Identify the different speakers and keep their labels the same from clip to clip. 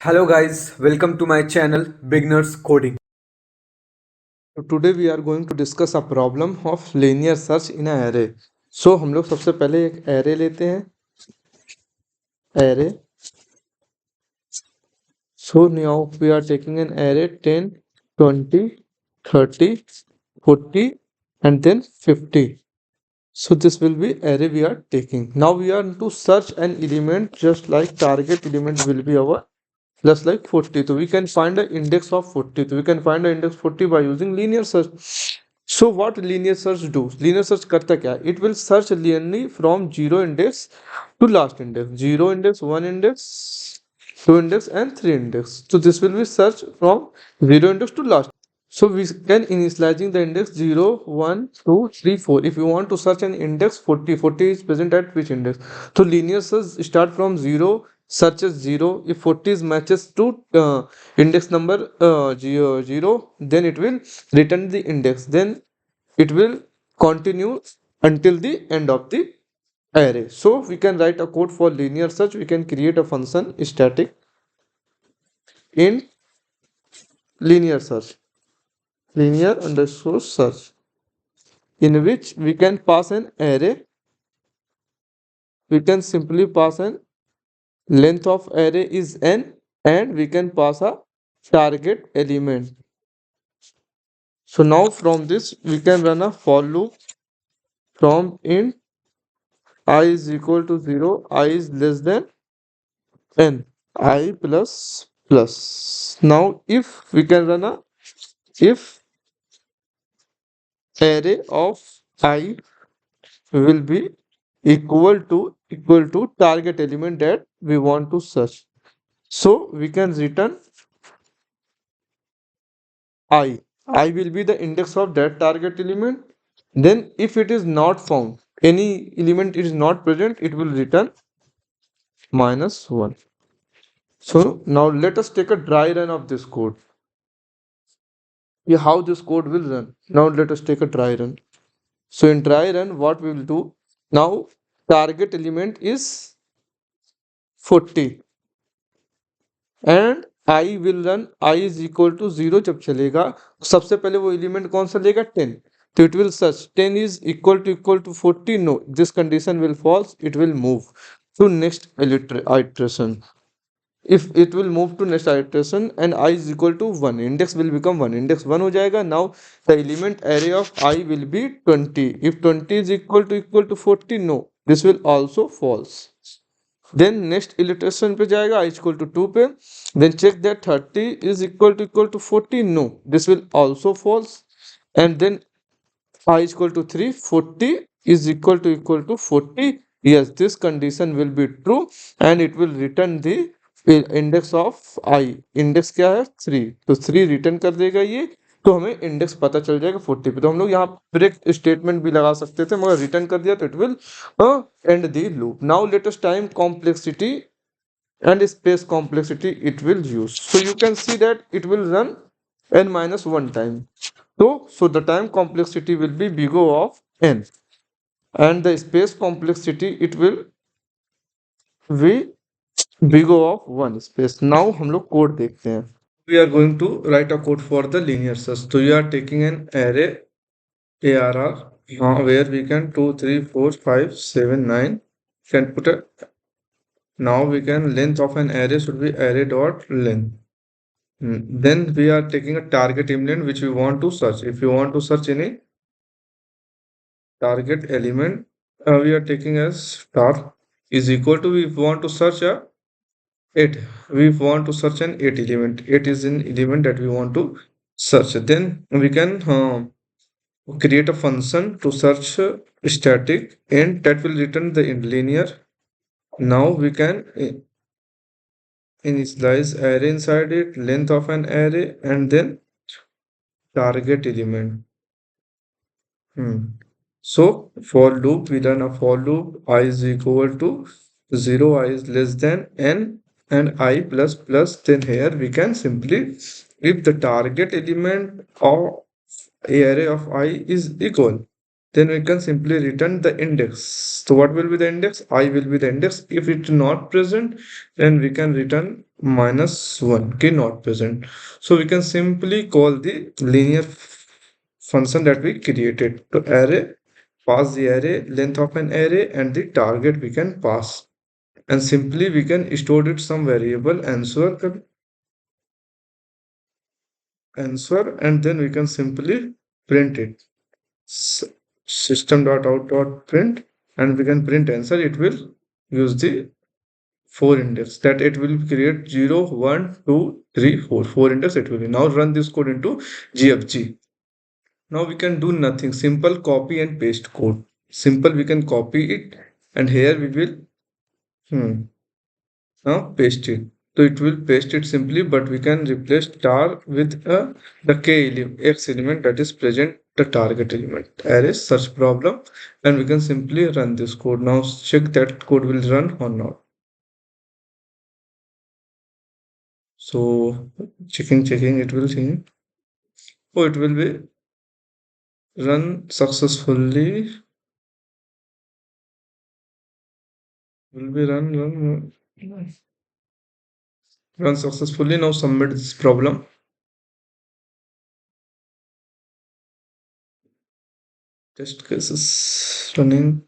Speaker 1: Hello guys, welcome to my channel Beginners Coding.
Speaker 2: So today we are going to discuss a problem of linear search in an array. So हम लोग सबसे पहले एक array लेते हैं array. So now we are taking an array 10, 20, 30, 40 and then 50. So this will be array we are taking. Now we are to search an element just like target element will be our plus like 40. So we can find the index of 40. So we can find the index 40 by using linear search. So what linear search do? Linear search करता क्या है? It will search linearly from 0 index to last index. 0 index, 1 index, 2 index and 3 index. So this will be search from 0 index to last. So we can initializing the index 0, 1, 2, 3, 4. If you want to search an index 40, 40 is present at which index? So linear search start from 0, searches 0. If 40 is matches to index number 0, then it will return the index. Then it will continue until the end of the array. So we can write a code for linear search. We can create a function static in linear search. Linear underscore search, in which we can pass an array. We can simply pass an length of array is n, and we can pass a target element. So now from this we can run a for loop from int I is equal to 0, I is less than n, I plus plus. Now if we can run a if array of I will be equal to target element that we want to search. So we can return I. I will be the index of that target element. Then if it is not found, any element is not present, it will return -1. So now let us take a dry run of this code. Yeah, how this code will run. Now let us take a dry run. So in dry run, what we will do now, target element is 40 and I will run I is equal to 0 जब चलेगा सबसे पहले वो element कौन सा लेगा 10. तो it will search 10 is equal to 40. No, this condition will false. It will move to next iteration. If it will move to next iteration and I is equal to 1, index will become 1. Index 1 हो जाएगा. Now the element array of I will be 20. If 20 is equal to 40, no, this will also false. Then next iteration पे जाएगा I is equal to 2 पे. Then check that 30 is equal to 40. No, this will also false. And then I is equal to 3. 40 is equal to 40. Yes, this condition will be true and it will return the index of I. Index क्या है 3. तो 3 return कर देगा ये. तो हमें index पता चल जाएगा 40 पे. तो हम लोग यहाँ ब्रेक स्टेटमेंट भी लगा सकते थे मगर रिटर्न कर दिया तो it will end the loop. Now let us time complexity and space complexity it will use. So you can see that it will run n minus 1 time. So the time complexity will be big O of n and the space complexity it will be big O of 1 space. Now हम लोग code देखते हैं. We are going to write a code for the linear search. So you are taking an array ARR where we can 2, 3, 4, 5, 7, 9 can put a. Now we can length of an array should be array dot length. Then we are taking a target element which we want to search. If you want to search any target element, we are taking as star is equal to, we want to search a 8. We want to search an 8 element. 8 is an element that we want to search. Then we can create a function to search static and that will return the linear. Now we can initialize array inside it, length of an array and then target element. So for loop, we run a for loop I is equal to 0, I is less than n and I plus plus. Then here we can simply, if the target element of a array of I is equal, then we can simply return the index. So what will be the index? I will be the index. If it's not present, then we can return minus 1 key not present. So we can simply call the linear function that we created. To array, pass the array, length of an array, and the target we can pass. And simply we can store it some variable answer, and then we can simply print it. System.out.print, and we can print answer. It will use the 4 index that it will create 0 1 2 3 4 4 index. It will be. Now run this code into gfg. Now we can do nothing, simple copy and paste code. Simple, we can copy it, and here we will now paste it. So it will paste it simply, but we can replace star with the x element that is present the target element. Array search problem, and we can simply run this code. Now check that code will run or not. So checking, it will change. Oh, it will be run successfully. Will be run successfully. Now submit this problem. Test cases running.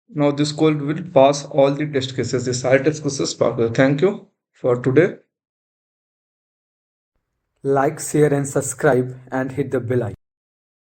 Speaker 2: Now this code will pass all the test cases. This are test cases pass. Thank you for today.
Speaker 1: Like, share, and subscribe, and hit the bell icon.